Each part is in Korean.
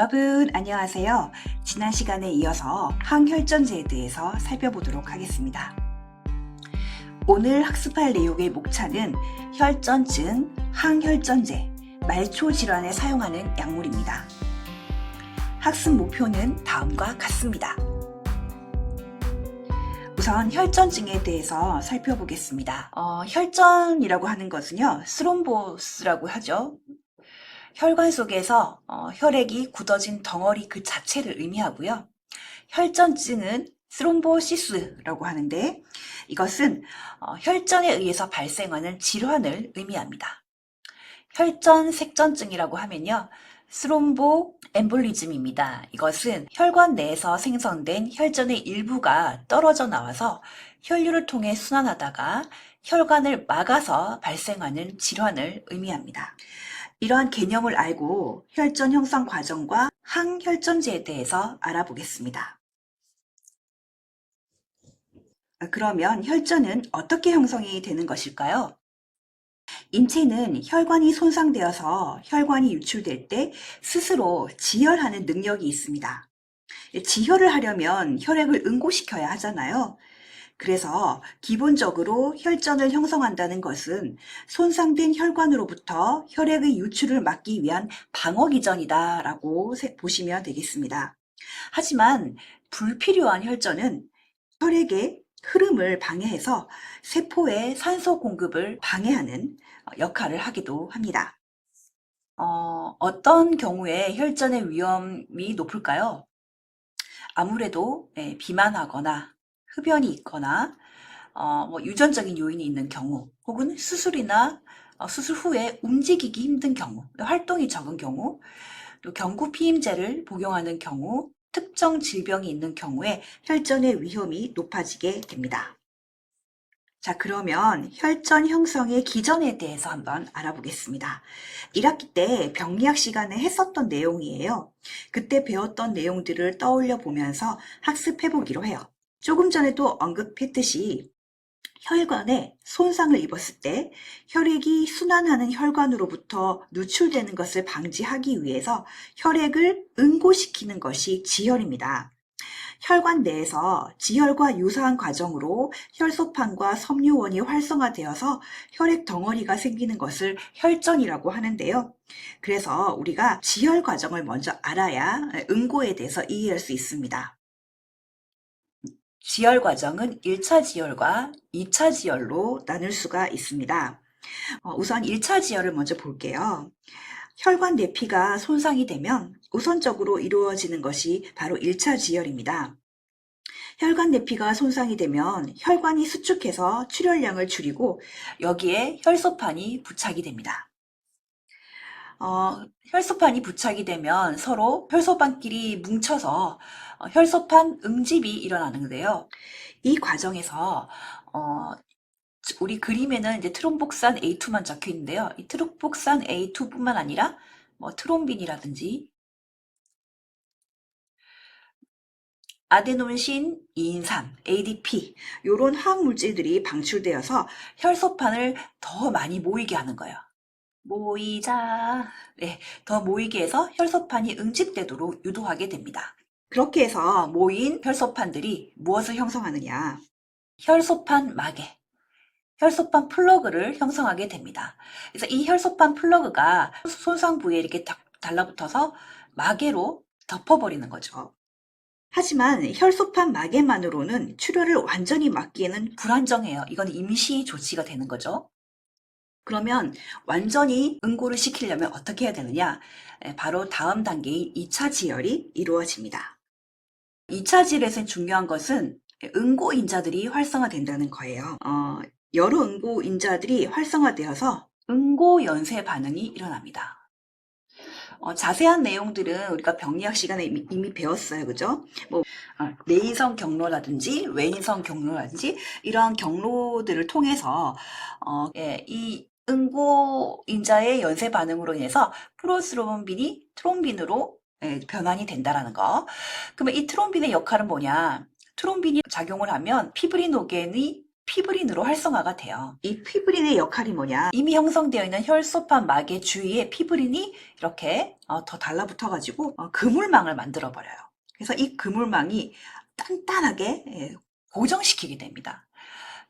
여러분 안녕하세요. 지난 시간에 이어서 항혈전제에 대해서 살펴보도록 하겠습니다. 오늘 학습할 내용의 목차는 혈전증, 항혈전제, 말초 질환에 사용하는 약물입니다. 학습 목표는 다음과 같습니다. 우선 혈전증에 대해서 살펴보겠습니다. 혈전이라고 하는 것은요, 스롬보스라고 하죠. 혈관 속에서 혈액이 굳어진 덩어리 그 자체를 의미하고요. 혈전증은 스롬보시스라고 하는데 이것은 혈전에 의해서 발생하는 질환을 의미합니다. 혈전색전증이라고 하면요. 스롬보 엠볼리즘입니다. 이것은 혈관 내에서 생성된 혈전의 일부가 떨어져 나와서 혈류를 통해 순환하다가 혈관을 막아서 발생하는 질환을 의미합니다. 이러한 개념을 알고 혈전 형성 과정과 항혈전제에 대해서 알아보겠습니다. 그러면 혈전은 어떻게 형성이 되는 것일까요? 인체는 혈관이 손상되어서 혈관이 유출될 때 스스로 지혈하는 능력이 있습니다. 지혈을 하려면 혈액을 응고시켜야 하잖아요. 그래서 기본적으로 혈전을 형성한다는 것은 손상된 혈관으로부터 혈액의 유출을 막기 위한 방어기전이다라고 보시면 되겠습니다. 하지만 불필요한 혈전은 혈액의 흐름을 방해해서 세포의 산소 공급을 방해하는 역할을 하기도 합니다. 어떤 경우에 혈전의 위험이 높을까요? 아무래도 비만하거나 흡연이 있거나 유전적인 요인이 있는 경우 혹은 수술이나 수술 후에 움직이기 힘든 경우, 활동이 적은 경우, 또 경구 피임제를 복용하는 경우, 특정 질병이 있는 경우에 혈전의 위험이 높아지게 됩니다. 자, 그러면 혈전 형성의 기전에 대해서 한번 알아보겠습니다. 1학기 때 병리학 시간에 했었던 내용이에요. 그때 배웠던 내용들을 떠올려 보면서 학습해 보기로 해요. 조금 전에도 언급했듯이 혈관에 손상을 입었을 때 혈액이 순환하는 혈관으로부터 누출되는 것을 방지하기 위해서 혈액을 응고시키는 것이 지혈입니다. 혈관 내에서 지혈과 유사한 과정으로 혈소판과 섬유원이 활성화되어서 혈액 덩어리가 생기는 것을 혈전이라고 하는데요. 그래서 우리가 지혈 과정을 먼저 알아야 응고에 대해서 이해할 수 있습니다. 지혈 과정은 1차 지혈과 2차 지혈로 나눌 수가 있습니다. 우선 1차 지혈을 먼저 볼게요. 혈관 내피가 손상이 되면 우선적으로 이루어지는 것이 바로 1차 지혈입니다. 혈관 내피가 손상이 되면 혈관이 수축해서 출혈량을 줄이고 여기에 혈소판이 부착이 됩니다. 혈소판이 부착이 되면 서로 혈소판끼리 뭉쳐서 혈소판 응집이 일어나는데요. 이 과정에서 우리 그림에는 이제 트롬복산 A2만 적혀 있는데요. 이 트롬복산 A2뿐만 아니라 트롬빈이라든지 아데노신 2인산, ADP 이런 화학물질들이 방출되어서 혈소판을 더 많이 모이게 하는 거예요. 모이자. 네, 더 모이게 해서 혈소판이 응집되도록 유도하게 됩니다. 그렇게 해서 모인 혈소판들이 무엇을 형성하느냐? 혈소판 마개, 혈소판 플러그를 형성하게 됩니다. 그래서 이 혈소판 플러그가 손상 부위에 이렇게 달라붙어서 마개로 덮어버리는 거죠. 하지만 혈소판 마개만으로는 출혈을 완전히 막기에는 불안정해요. 이건 임시 조치가 되는 거죠. 그러면 완전히 응고를 시키려면 어떻게 해야 되느냐? 바로 다음 단계인 2차 지혈이 이루어집니다. 2차 지혈에서 중요한 것은 응고인자들이 활성화된다는 거예요. 여러 응고인자들이 활성화되어서 응고연쇄 반응이 일어납니다. 자세한 내용들은 우리가 병리학 시간에 이미 배웠어요. 그죠? 내인성 경로라든지 외인성 경로라든지 이러한 경로들을 통해서 이 응고인자의 연쇄 반응으로 인해서 프로스롬빈이 트롬빈으로 변환이 된다라는 거. 그러면 이 트롬빈의 역할은 뭐냐? 트롬빈이 작용을 하면 피브리노겐이 피브린으로 활성화가 돼요. 이 피브린의 역할이 뭐냐? 이미 형성되어 있는 혈소판 막의 주위에 피브린이 이렇게 더 달라붙어가지고 그물망을 만들어 버려요. 그래서 이 그물망이 단단하게 고정시키게 됩니다.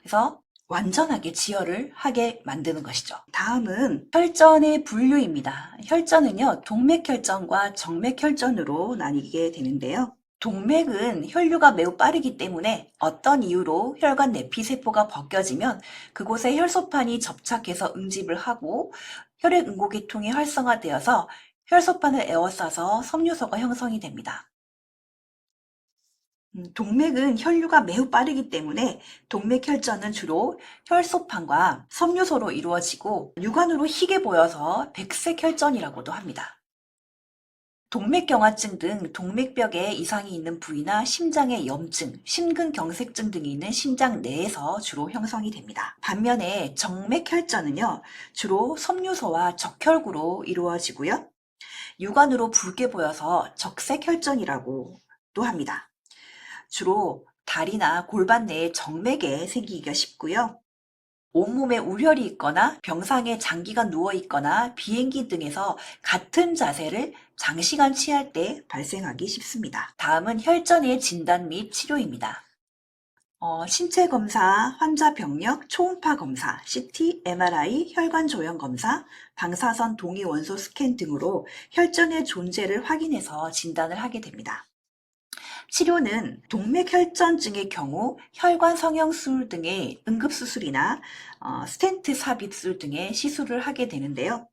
그래서 완전하게 지혈을 하게 만드는 것이죠. 다음은 혈전의 분류입니다. 혈전은요, 동맥혈전과 정맥혈전으로 나뉘게 되는데요. 동맥은 혈류가 매우 빠르기 때문에 어떤 이유로 혈관 내피세포가 벗겨지면 그곳에 혈소판이 접착해서 응집을 하고 혈액 응고계통이 활성화되어서 혈소판을 에워싸서 섬유소가 형성이 됩니다. 동맥은 혈류가 매우 빠르기 때문에 동맥혈전은 주로 혈소판과 섬유소로 이루어지고 육안으로 희게 보여서 백색혈전이라고도 합니다. 동맥경화증 등 동맥벽에 이상이 있는 부위나 심장의 염증, 심근경색증 등이 있는 심장 내에서 주로 형성이 됩니다. 반면에 정맥혈전은요, 주로 섬유소와 적혈구로 이루어지고요. 육안으로 붉게 보여서 적색혈전이라고도 합니다. 주로 다리나 골반 내에 정맥에 생기기가 쉽고요. 온몸에 우혈이 있거나 병상에 장기간 누워 있거나 비행기 등에서 같은 자세를 장시간 취할 때 발생하기 쉽습니다. 다음은 혈전의 진단 및 치료입니다. 신체 검사, 환자 병력, 초음파 검사, CT, MRI, 혈관 조형 검사, 방사선 동위 원소 스캔 등으로 혈전의 존재를 확인해서 진단을 하게 됩니다. 치료는 동맥혈전증의 경우 혈관 성형술 등의 응급수술이나 스텐트 삽입술 등의 시술을 하게 되는데요.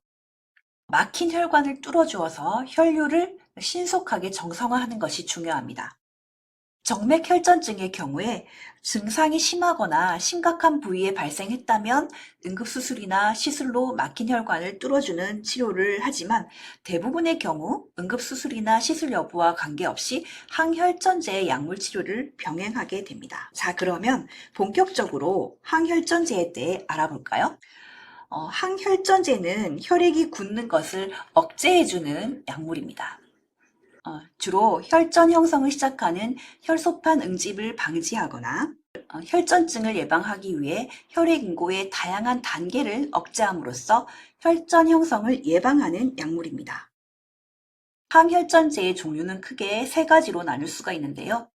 막힌 혈관을 뚫어주어서 혈류를 신속하게 정상화하는 것이 중요합니다. 정맥혈전증의 경우에 증상이 심하거나 심각한 부위에 발생했다면 응급수술이나 시술로 막힌 혈관을 뚫어주는 치료를 하지만 대부분의 경우 응급수술이나 시술 여부와 관계없이 항혈전제의 약물 치료를 병행하게 됩니다. 자, 그러면 본격적으로 항혈전제에 대해 알아볼까요? 항혈전제는 혈액이 굳는 것을 억제해주는 약물입니다. 주로 혈전 형성을 시작하는 혈소판 응집을 방지하거나 혈전증을 예방하기 위해 혈액 응고의 다양한 단계를 억제함으로써 혈전 형성을 예방하는 약물입니다. 항혈전제의 종류는 크게 세 가지로 나눌 수가 있는데요.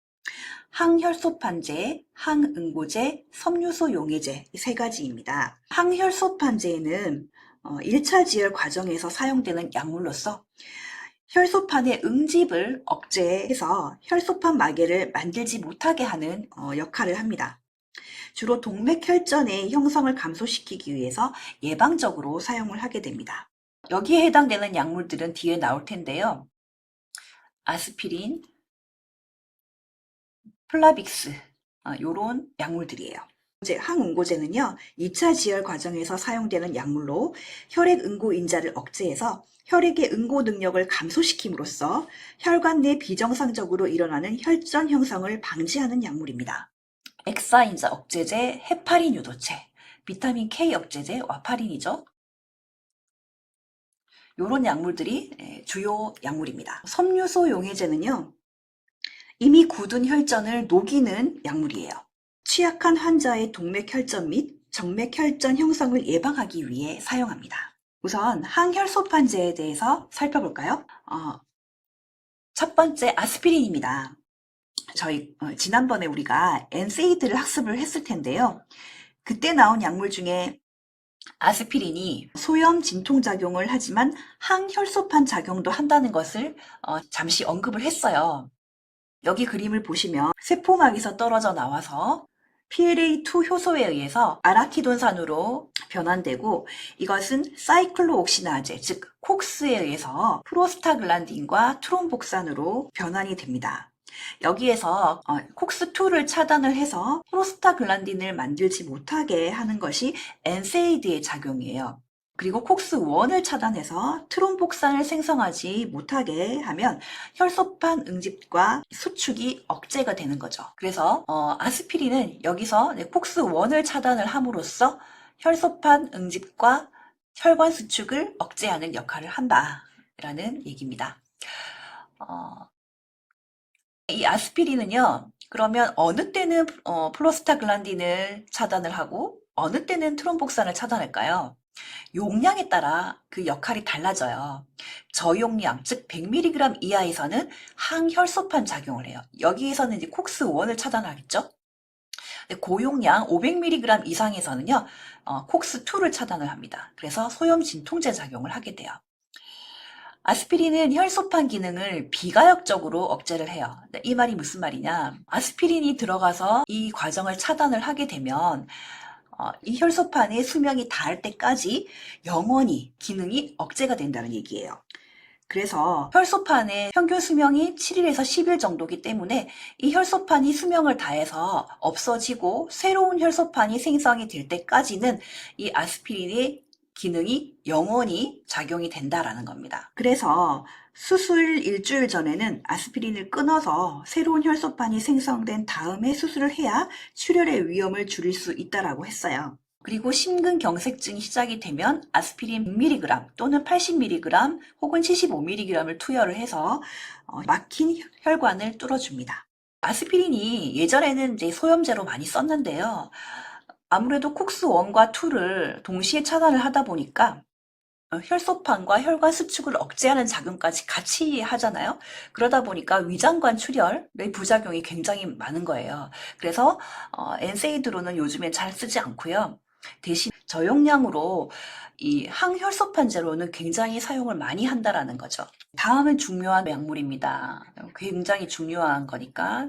항혈소판제, 항응고제, 섬유소 용해제 이 세 가지입니다. 항혈소판제는 1차 지혈 과정에서 사용되는 약물로서 혈소판의 응집을 억제해서 혈소판 마개를 만들지 못하게 하는 역할을 합니다. 주로 동맥혈전의 형성을 감소시키기 위해서 예방적으로 사용을 하게 됩니다. 여기에 해당되는 약물들은 뒤에 나올 텐데요. 아스피린, 플라빅스 이런 약물들이에요. 항응고제는요, 2차 지혈 과정에서 사용되는 약물로 혈액 응고 인자를 억제해서 혈액의 응고 능력을 감소시킴으로써 혈관 내 비정상적으로 일어나는 혈전 형성을 방지하는 약물입니다. 엑사인자 억제제, 헤파린 유도체, 비타민 K 억제제, 와파린이죠. 이런 약물들이 주요 약물입니다. 섬유소 용해제는요, 이미 굳은 혈전을 녹이는 약물이에요. 취약한 환자의 동맥혈전 및 정맥혈전 형성을 예방하기 위해 사용합니다. 우선 항혈소판제에 대해서 살펴볼까요? 첫 번째 아스피린입니다. 저희 지난번에 우리가 엔세이드를 학습을 했을 텐데요. 그때 나온 약물 중에 아스피린이 소염 진통작용을 하지만 항혈소판 작용도 한다는 것을 잠시 언급을 했어요. 여기 그림을 보시면 세포막에서 떨어져 나와서 PLA2 효소에 의해서 아라키돈산으로 변환되고 이것은 사이클로옥시나제, 즉 콕스에 의해서 프로스타글란딘과 트롬복산으로 변환이 됩니다. 여기에서 콕스2를 차단을 해서 프로스타글란딘을 만들지 못하게 하는 것이 엔세이드의 작용이에요. 그리고 콕스1을 차단해서 트롬복산을 생성하지 못하게 하면 혈소판 응집과 수축이 억제가 되는 거죠. 그래서 아스피린은 여기서 콕스1을 차단을 함으로써 혈소판 응집과 혈관 수축을 억제하는 역할을 한다라는 얘기입니다. 이 아스피린은요, 그러면 어느 때는 프로스타글란딘을 차단을 하고 어느 때는 트롬복산을 차단할까요? 용량에 따라 그 역할이 달라져요. 저용량, 즉 100mg 이하에서는 항혈소판 작용을 해요. 여기에서는 이제 콕스1을 차단하겠죠? 근데 고용량 500mg 이상에서는요, 콕스2를 차단을 합니다. 그래서 소염 진통제 작용을 하게 돼요. 아스피린은 혈소판 기능을 비가역적으로 억제를 해요. 이 말이 무슨 말이냐? 아스피린이 들어가서 이 과정을 차단을 하게 되면 이 혈소판의 수명이 닿을 때까지 영원히 기능이 억제가 된다는 얘기예요. 그래서 혈소판의 평균 수명이 7일에서 10일 정도이기 때문에 이 혈소판이 수명을 다해서 없어지고 새로운 혈소판이 생성이 될 때까지는 이 아스피린의 기능이 영원히 작용이 된다라는 겁니다. 그래서 수술 일주일 전에는 아스피린을 끊어서 새로운 혈소판이 생성된 다음에 수술을 해야 출혈의 위험을 줄일 수 있다라고 했어요. 그리고 심근경색증이 시작이 되면 아스피린 100mg 또는 80mg 혹은 75mg을 투여를 해서 막힌 혈관을 뚫어줍니다. 아스피린이 예전에는 이제 소염제로 많이 썼는데요. 아무래도 콕스1과 2를 동시에 차단을 하다 보니까 혈소판과 혈관 수축을 억제하는 작용까지 같이 하잖아요. 그러다 보니까 위장관 출혈의 부작용이 굉장히 많은 거예요. 그래서 엔세이드로는 요즘엔 잘 쓰지 않고요. 대신 저용량으로 이 항혈소판제로는 굉장히 사용을 많이 한다라는 거죠. 다음은 중요한 약물입니다. 굉장히 중요한 거니까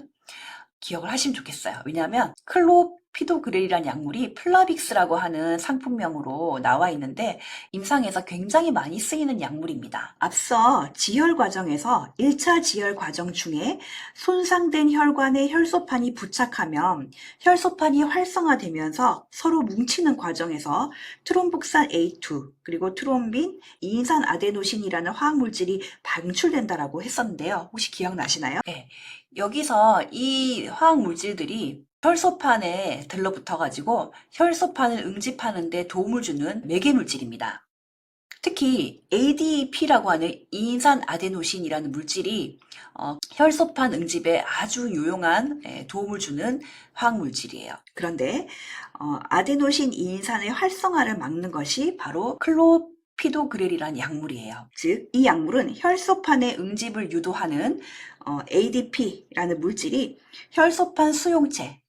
기억을 하시면 좋겠어요. 왜냐하면 클로피도그렐이라는 약물이 플라빅스라고 하는 상품명으로 나와 있는데 임상에서 굉장히 많이 쓰이는 약물입니다. 앞서 지혈 과정에서 1차 지혈 과정 중에 손상된 혈관에 혈소판이 부착하면 혈소판이 활성화되면서 서로 뭉치는 과정에서 트롬복산 A2 그리고 트롬빈, 이인산 아데노신이라는 화학물질이 방출된다라고 했었는데요. 혹시 기억나시나요? 네. 여기서 이 화학 물질들이 혈소판에 들러붙어 가지고 혈소판을 응집하는 데 도움을 주는 매개 물질입니다. 특히 ADP라고 하는 이인산 아데노신이라는 물질이 혈소판 응집에 아주 유용한 도움을 주는 화학 물질이에요. 그런데 아데노신 이인산의 활성화를 막는 것이 바로 클로피도그렐이라는 약물이에요. 즉, 이 약물은 혈소판의 응집을 유도하는 ADP라는 물질이 혈소판 수용체,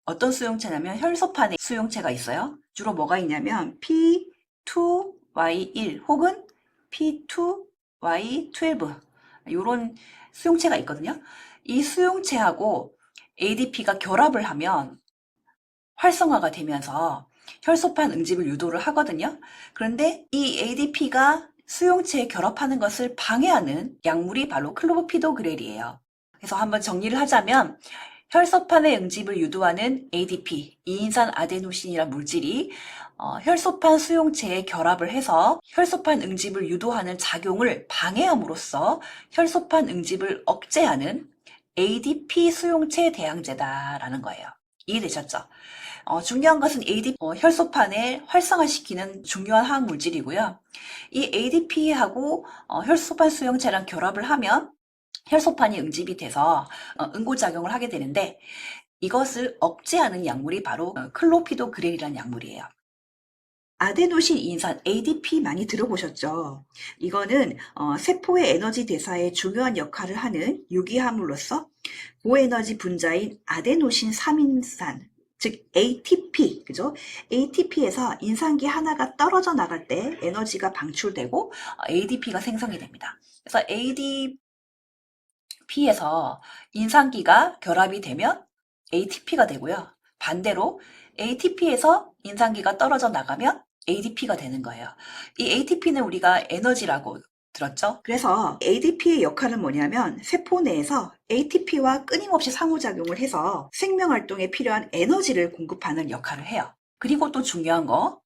어떤 수용체냐면 혈소판에 수용체가 있어요. 주로 뭐가 있냐면 P2Y1 혹은 P2Y12 이런 수용체가 있거든요. 이 수용체하고 ADP가 결합을 하면 활성화가 되면서 혈소판 응집을 유도를 하거든요. 그런데 이 ADP가 수용체에 결합하는 것을 방해하는 약물이 바로 클로피도그렐이에요. 그래서 한번 정리를 하자면 혈소판의 응집을 유도하는 ADP, 이인산 아데노신이라는 물질이 혈소판 수용체에 결합을 해서 혈소판 응집을 유도하는 작용을 방해함으로써 혈소판 응집을 억제하는 ADP 수용체 대항제다라는 거예요. 이해되셨죠? 중요한 것은 ADP, 혈소판을 활성화시키는 중요한 화학 물질이고요. 이 ADP하고 혈소판 수용체랑 결합을 하면 혈소판이 응집이 돼서 응고작용을 하게 되는데 이것을 억제하는 약물이 바로 클로피도그렐이라는 약물이에요. 아데노신 인산 ADP 많이 들어보셨죠? 이거는 세포의 에너지 대사에 중요한 역할을 하는 유기화합물로서 고에너지 분자인 아데노신 3인산 즉 ATP, 그죠? ATP에서 인산기 하나가 떨어져 나갈 때 에너지가 방출되고 ADP가 생성이 됩니다. 그래서 ADP에서 인산기가 결합이 되면 ATP가 되고요. 반대로 ATP에서 인산기가 떨어져 나가면 ADP가 되는 거예요. 이 ATP는 우리가 에너지라고 들었죠? 그래서 ADP의 역할은 뭐냐면 세포 내에서 ATP와 끊임없이 상호작용을 해서 생명활동에 필요한 에너지를 공급하는 역할을 해요. 그리고 또 중요한 거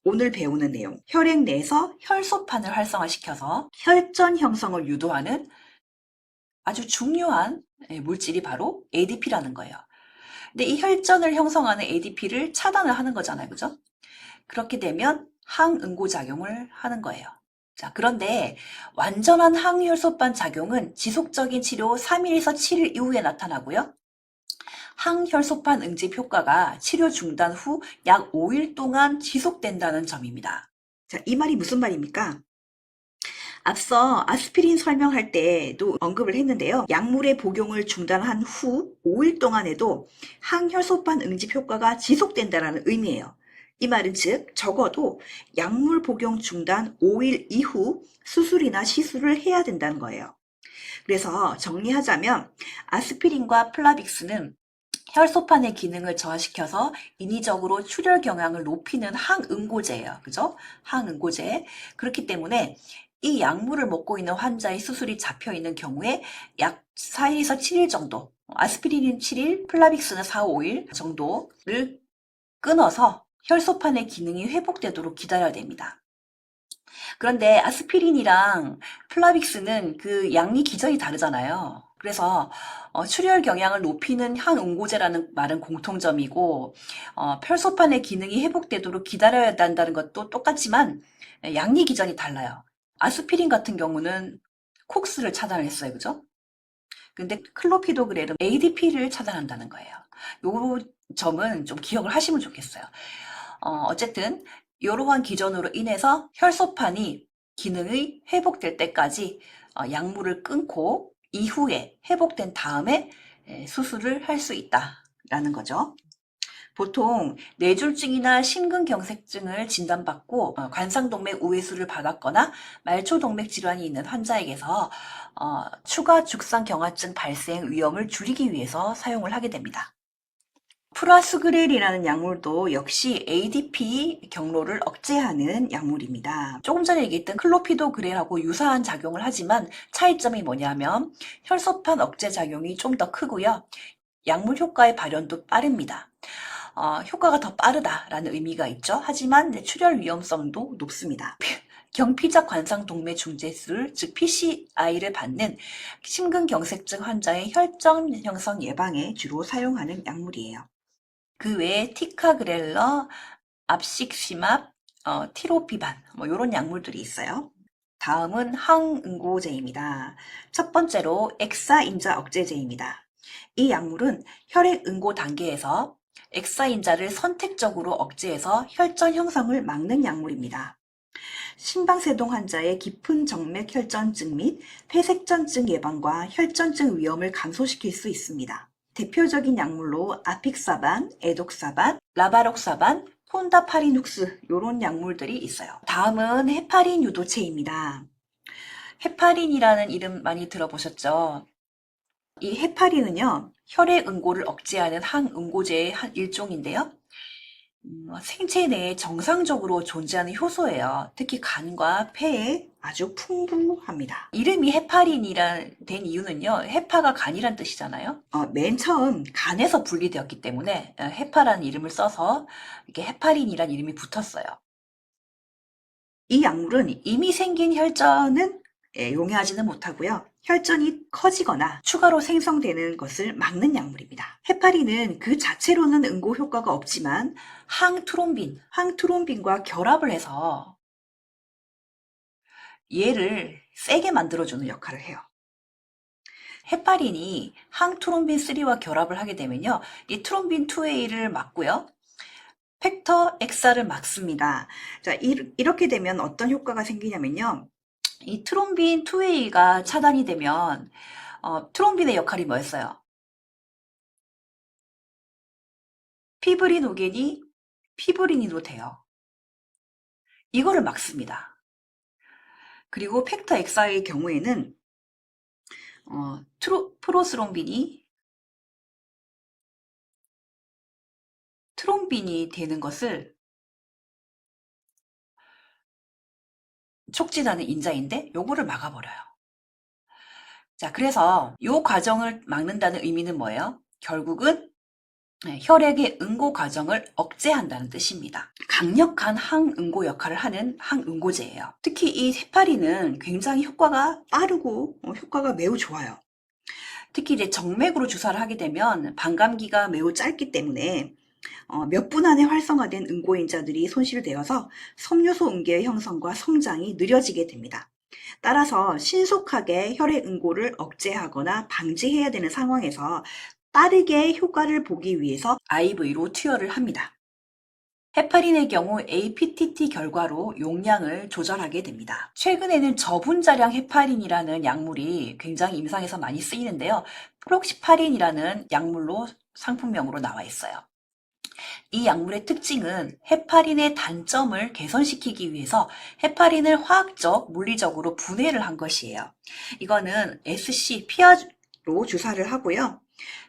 오늘 배우는 내용 혈액 내에서 혈소판을 활성화시켜서 혈전 형성을 유도하는 아주 중요한 물질이 바로 ADP라는 거예요. 근데 이 혈전을 형성하는 ADP를 차단을 하는 거잖아요. 그죠? 그렇게 되면 항응고작용을 하는 거예요. 자, 그런데 완전한 항혈소판 작용은 지속적인 치료 3일에서 7일 이후에 나타나고요. 항혈소판 응집 효과가 치료 중단 후 약 5일 동안 지속된다는 점입니다. 자, 이 말이 무슨 말입니까? 앞서 아스피린 설명할 때도 언급을 했는데요. 약물의 복용을 중단한 후 5일 동안에도 항혈소판 응집 효과가 지속된다는 의미예요. 이 말은 즉 적어도 약물 복용 중단 5일 이후 수술이나 시술을 해야 된다는 거예요. 그래서 정리하자면 아스피린과 플라빅스는 혈소판의 기능을 저하시켜서 인위적으로 출혈 경향을 높이는 항응고제예요. 그죠? 항응고제. 그렇기 때문에 이 약물을 먹고 있는 환자의 수술이 잡혀 있는 경우에 약 4일에서 7일 정도, 아스피린은 7일, 플라빅스는 4, 5일 정도를 끊어서 혈소판의 기능이 회복되도록 기다려야 됩니다. 그런데 아스피린이랑 플라빅스는 그 양리 기전이 다르잖아요. 그래서 출혈 경향을 높이는 항응고제라는 말은 공통점이고 혈소판의 기능이 회복되도록 기다려야 한다는 것도 똑같지만 양리 기전이 달라요. 아스피린 같은 경우는 콕스를 차단했어요. 그죠? 근데 클로피도그렐은 ADP를 차단한다는 거예요. 요 점은 좀 기억을 하시면 좋겠어요. 어쨌든 이러한 기전으로 인해서 혈소판이 기능이 회복될 때까지 약물을 끊고 이후에 회복된 다음에 수술을 할 수 있다라는 거죠. 보통 뇌졸중이나 심근경색증을 진단받고 관상동맥 우회수를 받았거나 말초동맥 질환이 있는 환자에게서 추가 죽상경화증 발생 위험을 줄이기 위해서 사용을 하게 됩니다. 프라수그렐이라는 약물도 역시 ADP 경로를 억제하는 약물입니다. 조금 전에 얘기했던 클로피도그렐하고 유사한 작용을 하지만 차이점이 뭐냐면 혈소판 억제 작용이 좀 더 크고요. 약물 효과의 발현도 빠릅니다. 효과가 더 빠르다라는 의미가 있죠. 하지만 출혈 위험성도 높습니다. 경피작 관상동맥 중재술, 즉 PCI를 받는 심근경색증 환자의 혈전 형성 예방에 주로 사용하는 약물이에요. 그 외에 티카그렐러, 압식시맙, 티로피반 이런 약물들이 있어요. 다음은 항응고제입니다. 첫 번째로 엑사인자 억제제입니다. 이 약물은 혈액응고 단계에서 엑사인자를 선택적으로 억제해서 혈전 형성을 막는 약물입니다. 심방세동 환자의 깊은 정맥 혈전증 및 폐색전증 예방과 혈전증 위험을 감소시킬 수 있습니다. 대표적인 약물로 아픽사반, 에독사반, 라바록사반, 폰다파리눅스 이런 약물들이 있어요. 다음은 헤파린 유도체입니다. 헤파린이라는 이름 많이 들어보셨죠? 이 헤파린은요, 혈액 응고를 억제하는 항응고제의 한 일종인데요. 생체 내에 정상적으로 존재하는 효소예요. 특히 간과 폐에 아주 풍부합니다. 이름이 헤파린이라 된 이유는요. 헤파가 간이란 뜻이잖아요. 맨 처음 간에서 분리되었기 때문에 헤파라는 이름을 써서 이렇게 헤파린이란 이름이 붙었어요. 이 약물은 이미 생긴 혈전은 용해하지는 못하고요. 혈전이 커지거나 추가로 생성되는 것을 막는 약물입니다. 헤파린은 그 자체로는 응고 효과가 없지만 항트롬빈과 결합을 해서 얘를 세게 만들어주는 역할을 해요. 헤파린이 항트롬빈 3와 결합을 하게 되면요. 이 트롬빈 2A를 막고요. 팩터 X를 막습니다. 자, 이렇게 되면 어떤 효과가 생기냐면요. 이 트롬빈 2A가 차단이 되면 트롬빈의 역할이 뭐였어요? 피브리노겐이 피브리닌으로 돼요. 이거를 막습니다. 그리고 팩터 X의 경우에는 프로스롬빈이 트롬빈이 되는 것을 촉진하는 인자인데 요거를 막아버려요. 자, 그래서 요 과정을 막는다는 의미는 뭐예요? 결국은 혈액의 응고 과정을 억제한다는 뜻입니다. 강력한 항응고 역할을 하는 항응고제예요. 특히 이 헤파린은 굉장히 효과가 빠르고 효과가 매우 좋아요. 특히 이제 정맥으로 주사를 하게 되면 반감기가 매우 짧기 때문에 몇 분 안에 활성화된 응고인자들이 손실되어서 섬유소 응계의 형성과 성장이 느려지게 됩니다. 따라서 신속하게 혈액 응고를 억제하거나 방지해야 되는 상황에서 빠르게 효과를 보기 위해서 IV로 투여를 합니다. 헤파린의 경우 APTT 결과로 용량을 조절하게 됩니다. 최근에는 저분자량 헤파린이라는 약물이 굉장히 임상에서 많이 쓰이는데요. 프록시파린이라는 약물로 상품명으로 나와 있어요. 이 약물의 특징은 헤파린의 단점을 개선시키기 위해서 헤파린을 화학적, 물리적으로 분해를 한 것이에요. 이거는 SC 피아로 주사를 하고요.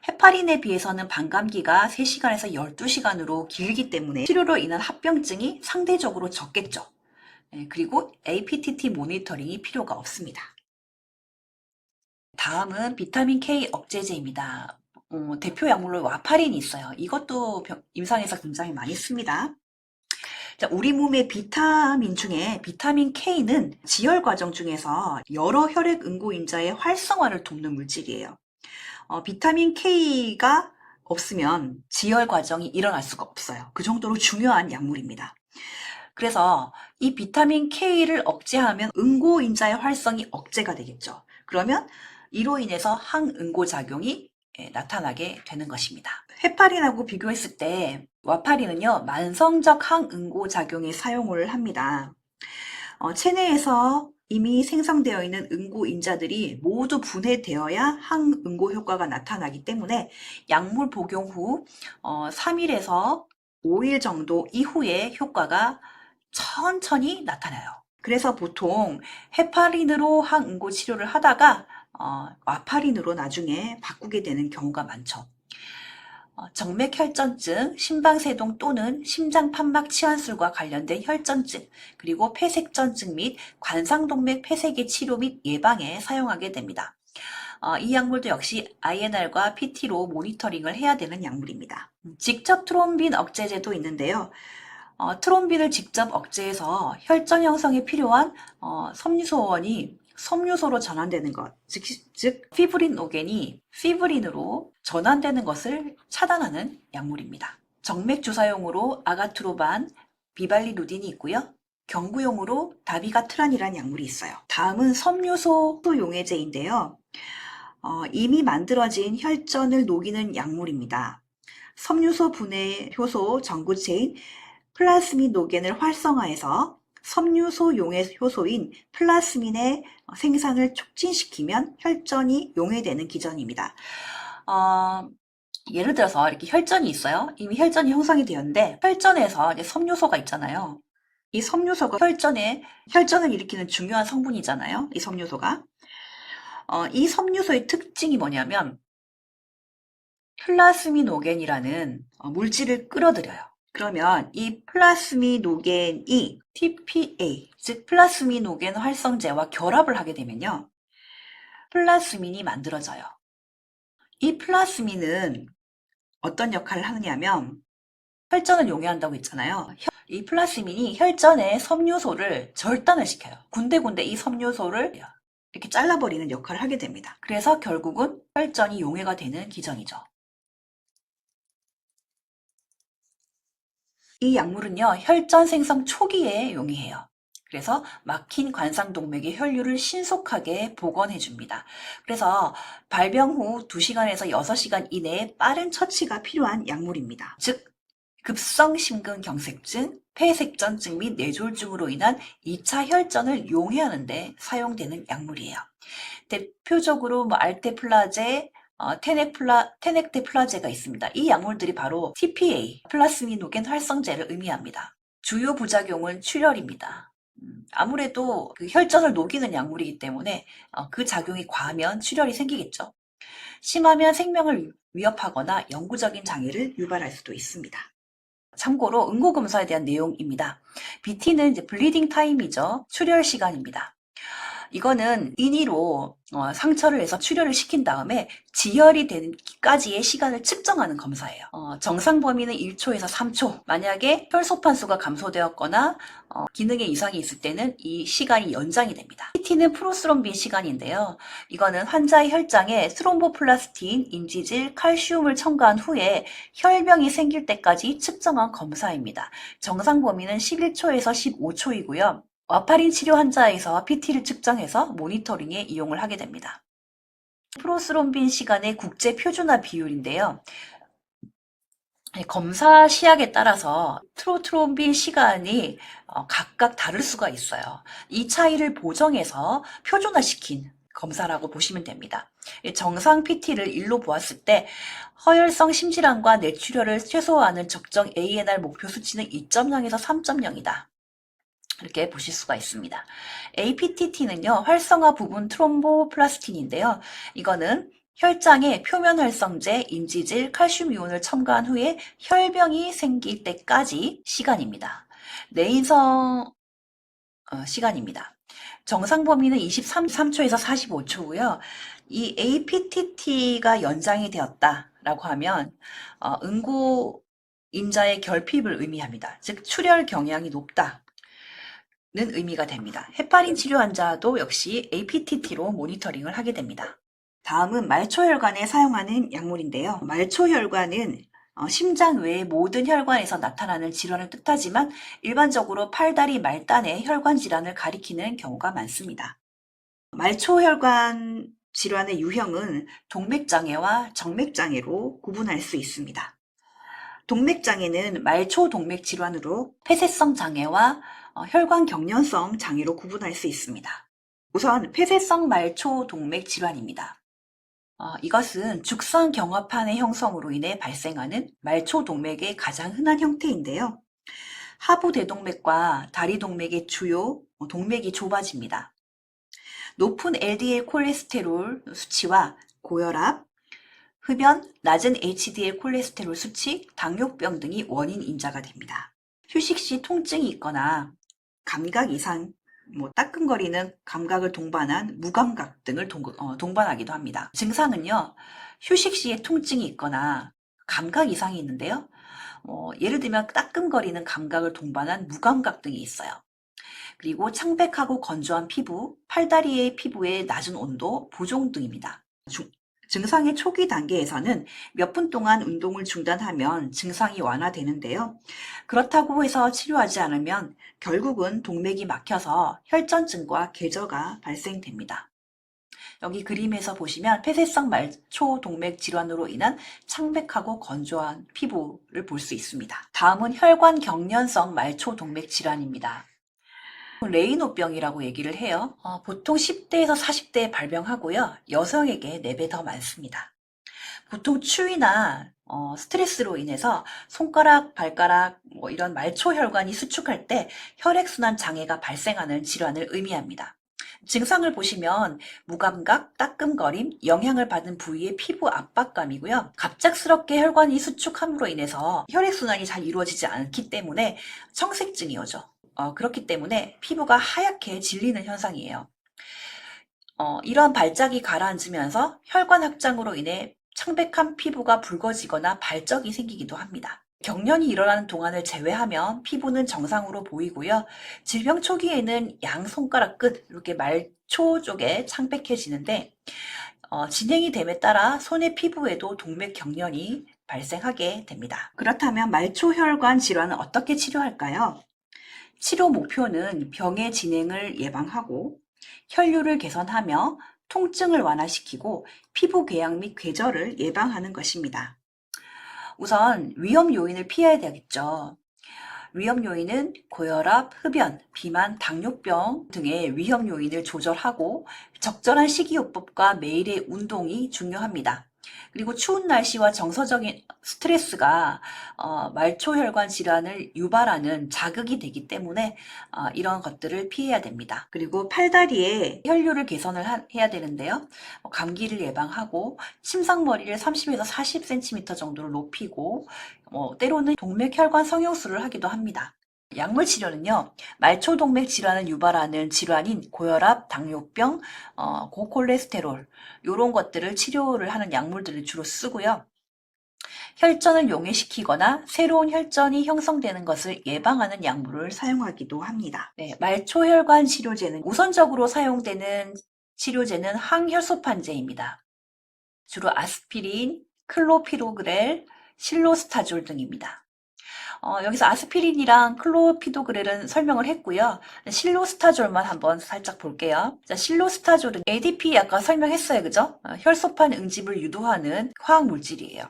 헤파린에 비해서는 반감기가 3시간에서 12시간으로 길기 때문에 치료로 인한 합병증이 상대적으로 적겠죠. 그리고 APTT 모니터링이 필요가 없습니다. 다음은 비타민 K 억제제입니다. 대표 약물로 와파린이 있어요. 이것도 임상에서 굉장히 많이 씁니다. 자, 우리 몸의 비타민 중에 비타민 K는 지혈 과정 중에서 여러 혈액 응고인자의 활성화를 돕는 물질이에요. 비타민 K가 없으면 지혈 과정이 일어날 수가 없어요. 그 정도로 중요한 약물입니다. 그래서 이 비타민 K를 억제하면 응고인자의 활성이 억제가 되겠죠. 그러면 이로 인해서 항응고작용이 나타나게 되는 것입니다. 헤파린하고 비교했을 때 와파린은요, 만성적 항응고작용에 사용을 합니다. 체내에서 이미 생성되어 있는 응고인자들이 모두 분해되어야 항응고 효과가 나타나기 때문에 약물 복용 후 3일에서 5일 정도 이후에 효과가 천천히 나타나요. 그래서 보통 헤파린으로 항응고 치료를 하다가 와파린으로 나중에 바꾸게 되는 경우가 많죠. 정맥혈전증, 심방세동 또는 심장판막 치환술과 관련된 혈전증, 그리고 폐색전증 및 관상동맥 폐색의 치료 및 예방에 사용하게 됩니다. 이 약물도 역시 INR과 PT로 모니터링을 해야 되는 약물입니다. 직접 트롬빈 억제제도 있는데요. 트롬빈을 직접 억제해서 혈전 형성에 필요한 섬유소원이 섬유소로 전환되는 것, 즉 피브린오겐이 피브린으로 전환되는 것을 차단하는 약물입니다. 정맥 주사용으로 아가트로반, 비발리루딘이 있고요. 경구용으로 다비가트란이라는 약물이 있어요. 다음은 섬유소 용해제인데요. 이미 만들어진 혈전을 녹이는 약물입니다. 섬유소 분해 효소 전구체인 플라스미노겐을 활성화해서 섬유소 용해 효소인 플라스민의 생산을 촉진시키면 혈전이 용해되는 기전입니다. 예를 들어서 이렇게 혈전이 있어요. 이미 혈전이 형성이 되었는데 혈전에서 이제 섬유소가 있잖아요. 이 섬유소가 혈전을 일으키는 중요한 성분이잖아요. 이 섬유소가. 이 섬유소의 특징이 뭐냐면 플라스미노겐이라는 물질을 끌어들여요. 그러면 이 플라스미노겐이 TPA, 즉 플라스미노겐 활성제와 결합을 하게 되면요. 플라스민이 만들어져요. 이 플라스민은 어떤 역할을 하느냐면 혈전을 용해한다고 했잖아요. 이 플라스민이 혈전의 섬유소를 절단을 시켜요. 군데군데 이 섬유소를 이렇게 잘라버리는 역할을 하게 됩니다. 그래서 결국은 혈전이 용해가 되는 기전이죠. 이 약물은요, 혈전 생성 초기에 용이해요. 그래서 막힌 관상동맥의 혈류를 신속하게 복원해줍니다. 그래서 발병 후 2시간에서 6시간 이내에 빠른 처치가 필요한 약물입니다. 즉, 급성심근경색증, 폐색전증 및 뇌졸중으로 인한 2차 혈전을 용해하는 데 사용되는 약물이에요. 대표적으로 알테플라제, 테넥테플라제가 있습니다. 이 약물들이 바로 TPA, 플라스미노겐 활성제를 의미합니다. 주요 부작용은 출혈입니다. 아무래도 그 혈전을 녹이는 약물이기 때문에 그 작용이 과하면 출혈이 생기겠죠. 심하면 생명을 위협하거나 영구적인 장애를 유발할 수도 있습니다. 참고로 응고검사에 대한 내용입니다. BT는 이제 블리딩 타임이죠. 출혈 시간입니다. 이거는 인위로 상처를 내서 출혈을 시킨 다음에 지혈이 되기까지의 시간을 측정하는 검사예요. 정상 범위는 1초에서 3초. 만약에 혈소판수가 감소되었거나 기능에 이상이 있을 때는 이 시간이 연장이 됩니다. PT는 프로스롬빈 시간인데요. 이거는 환자의 혈장에 스롬보플라스틴, 인지질, 칼슘을 첨가한 후에 혈병이 생길 때까지 측정한 검사입니다. 정상 범위는 11초에서 15초이고요. 와파린 치료 환자에서 PT를 측정해서 모니터링에 이용을 하게 됩니다. 프로스롬빈 시간의 국제 표준화 비율인데요. 검사 시약에 따라서 트로트롬빈 시간이 각각 다를 수가 있어요. 이 차이를 보정해서 표준화시킨 검사라고 보시면 됩니다. 정상 PT를 일로 보았을 때 허혈성 심질환과 뇌출혈을 최소화하는 적정 ANR 목표 수치는 2.0에서 3.0이다. 이렇게 보실 수가 있습니다. APTT는요, 활성화 부분 트롬보플라스틴인데요. 이거는 혈장에 표면 활성제, 인지질, 칼슘 이온을 첨가한 후에 혈병이 생길 때까지 시간입니다. 내인성 시간입니다. 정상 범위는 23초에서 45초고요. 이 APTT가 연장이 되었다라고 하면 응고 인자의 결핍을 의미합니다. 즉 출혈 경향이 높다. 는 의미가 됩니다. 헤파린 치료 환자도 역시 APTT로 모니터링을 하게 됩니다. 다음은 말초혈관에 사용하는 약물인데요. 말초혈관은 심장 외의 모든 혈관에서 나타나는 질환을 뜻하지만 일반적으로 팔다리 말단의 혈관 질환을 가리키는 경우가 많습니다. 말초혈관 질환의 유형은 동맥장애와 정맥장애로 구분할 수 있습니다. 동맥장애는 말초동맥 질환으로 폐쇄성 장애와 혈관 경련성 장애로 구분할 수 있습니다. 우선 폐쇄성 말초동맥 질환입니다. 이것은 죽상 경화판의 형성으로 인해 발생하는 말초동맥의 가장 흔한 형태인데요. 하부 대동맥과 다리동맥의 주요 동맥이 좁아집니다. 높은 LDL 콜레스테롤 수치와 고혈압, 흡연, 낮은 HDL 콜레스테롤 수치, 당뇨병 등이 원인 인자가 됩니다. 휴식 시 통증이 있거나 감각 이상, 따끔거리는 감각을 동반한 무감각 등을 동반하기도 합니다. 증상은요, 휴식 시에 통증이 있거나 감각 이상이 있는데요. 예를 들면 따끔거리는 감각을 동반한 무감각 등이 있어요. 그리고 창백하고 건조한 피부, 팔다리의 피부의 낮은 온도, 부종 등입니다. 증상의 초기 단계에서는 몇 분 동안 운동을 중단하면 증상이 완화되는데요. 그렇다고 해서 치료하지 않으면 결국은 동맥이 막혀서 혈전증과 궤저가 발생됩니다. 여기 그림에서 보시면 폐쇄성 말초동맥 질환으로 인한 창백하고 건조한 피부를 볼 수 있습니다. 다음은 혈관 경련성 말초동맥 질환입니다. 레이노병이라고 얘기를 해요. 보통 10대에서 40대에 발병하고요. 여성에게 4배 더 많습니다. 보통 추위나 스트레스로 인해서 손가락, 발가락 이런 말초혈관이 수축할 때 혈액순환 장애가 발생하는 질환을 의미합니다. 증상을 보시면 무감각, 따끔거림, 영향을 받은 부위의 피부 압박감이고요. 갑작스럽게 혈관이 수축함으로 인해서 혈액순환이 잘 이루어지지 않기 때문에 청색증이 오죠. 그렇기 때문에 피부가 하얗게 질리는 현상이에요. 이러한 발작이 가라앉으면서 혈관 확장으로 인해 창백한 피부가 붉어지거나 발적이 생기기도 합니다. 경련이 일어나는 동안을 제외하면 피부는 정상으로 보이고요. 질병 초기에는 양 손가락 끝, 이렇게 말초 쪽에 창백해지는데 진행이 됨에 따라 손의 피부에도 동맥 경련이 발생하게 됩니다. 그렇다면 말초혈관 질환은 어떻게 치료할까요? 치료 목표는 병의 진행을 예방하고 혈류를 개선하며 통증을 완화시키고 피부 궤양 및 궤절을 예방하는 것입니다. 우선 위험 요인을 피해야 되겠죠. 위험 요인은 고혈압, 흡연, 비만, 당뇨병 등의 위험 요인을 조절하고 적절한 식이요법과 매일의 운동이 중요합니다. 그리고 추운 날씨와 정서적인 스트레스가 말초혈관 질환을 유발하는 자극이 되기 때문에 이런 것들을 피해야 됩니다. 그리고 팔다리에 혈류를 개선을 해야 되는데요. 감기를 예방하고 침상머리를 30에서 40cm 정도로 높이고 때로는 동맥혈관 성형술을 하기도 합니다. 약물 치료는요, 말초동맥 질환을 유발하는 질환인 고혈압, 당뇨병, 고콜레스테롤 이런 것들을 치료를 하는 약물들을 주로 쓰고요. 혈전을 용해시키거나 새로운 혈전이 형성되는 것을 예방하는 약물을 사용하기도 합니다. 네, 말초혈관 치료제는 우선적으로 사용되는 치료제는 항혈소판제입니다. 주로 아스피린, 클로피로그렐, 실로스타졸 등입니다. 여기서 아스피린이랑 클로피도그렐은 설명을 했고요. 실로스타졸만 한번 살짝 볼게요. 자, 실로스타졸은 ADP 아까 설명했어요. 그죠? 혈소판 응집을 유도하는 화학 물질이에요.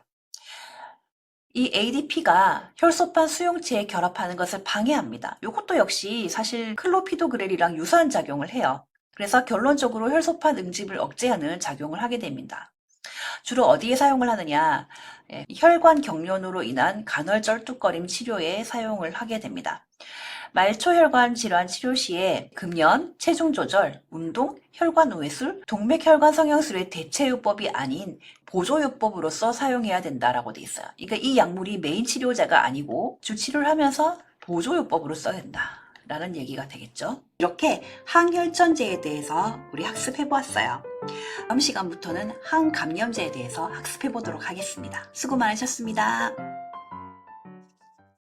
이 ADP가 혈소판 수용체에 결합하는 것을 방해합니다. 이것도 역시 사실 클로피도그렐이랑 유사한 작용을 해요. 그래서 결론적으로 혈소판 응집을 억제하는 작용을 하게 됩니다. 주로 어디에 사용을 하느냐? 혈관 경련으로 인한 간헐절뚝거림 치료에 사용을 하게 됩니다. 말초혈관 질환 치료 시에 금연, 체중 조절, 운동, 혈관 우회술, 동맥혈관 성형술의 대체요법이 아닌 보조요법으로서 사용해야 된다라고 돼 있어요. 그러니까 이 약물이 메인 치료제가 아니고 주치료를 하면서 보조요법으로 써야 된다. 라는 얘기가 되겠죠. 이렇게 항혈전제에 대해서 우리 학습해 보았어요. 다음 시간부터는 항감염제에 대해서 학습해 보도록 하겠습니다. 수고 많으셨습니다.